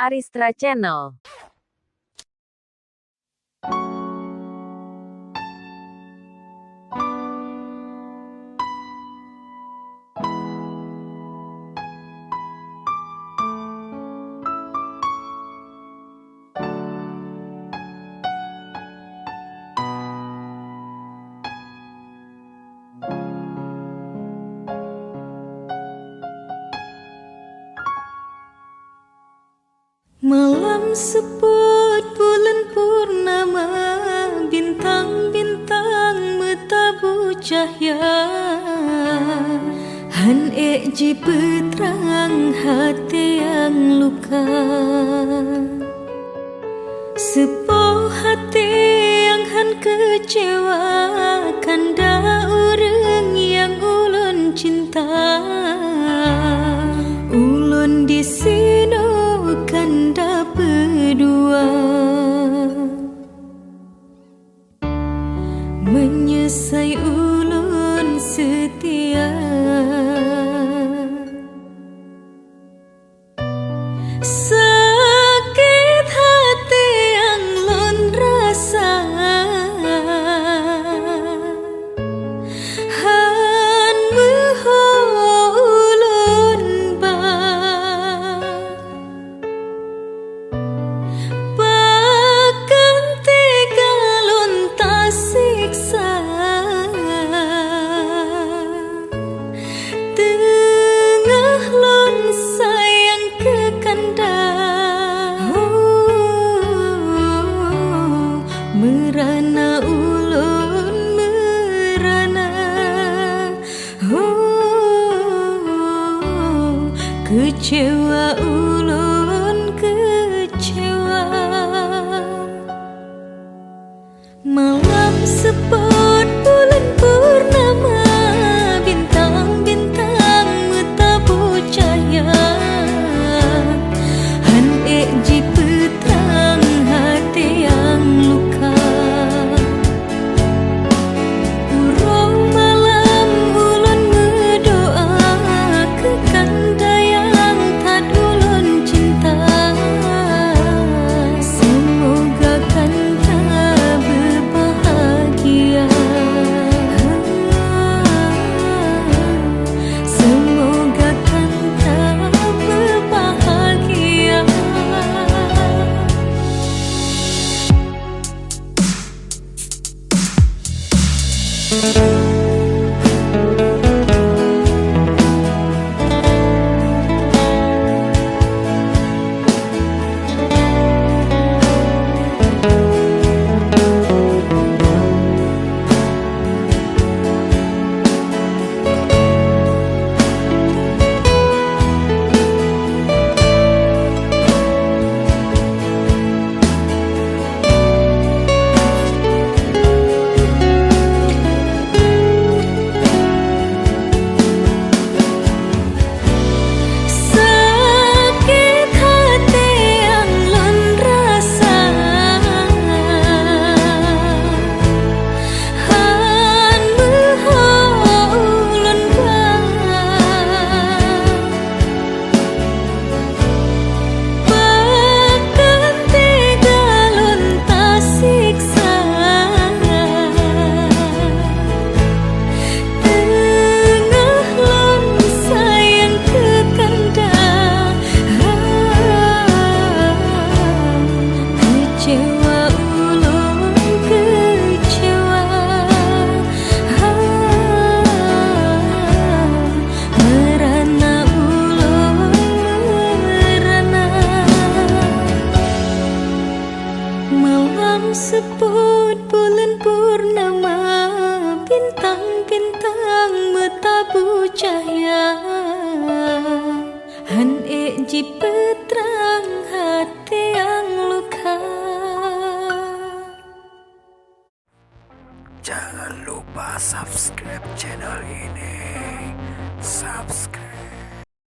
Aristra Channel. Malam seput bulan purnama, bintang-bintang metabu cahaya. Han ji peterang hati yang luka, sepuh hati yang han kecewa, kanda urang yang ulun cinta. Ulun di sini kanda berdua, menyesai ulun setia. Sakit hati yang lun rasa, han ulun ba bahkan tega lun tak siksa. Tengah lun sayang ke kanda, merana ulun merana, kecewa ulun kecewa. Malam seput bulan purnama, bintang-bintang metabu cahaya. Han ji peterang hati yang luka. Urung malam ulun berdoa ke kanda yang tad ulun cinta. Semoga kanda berbahagia, semoga kanda berbahagia. Sakit hati yang lun rasa, han ulun ba bahkan tega lun tak siksa. Tengah lun sayang ke kanda, kecewa ulun kecewa. Merana ulun merana. Malam seput bulan purnama, bintang-bintang metabu cahaya. Han ji peterang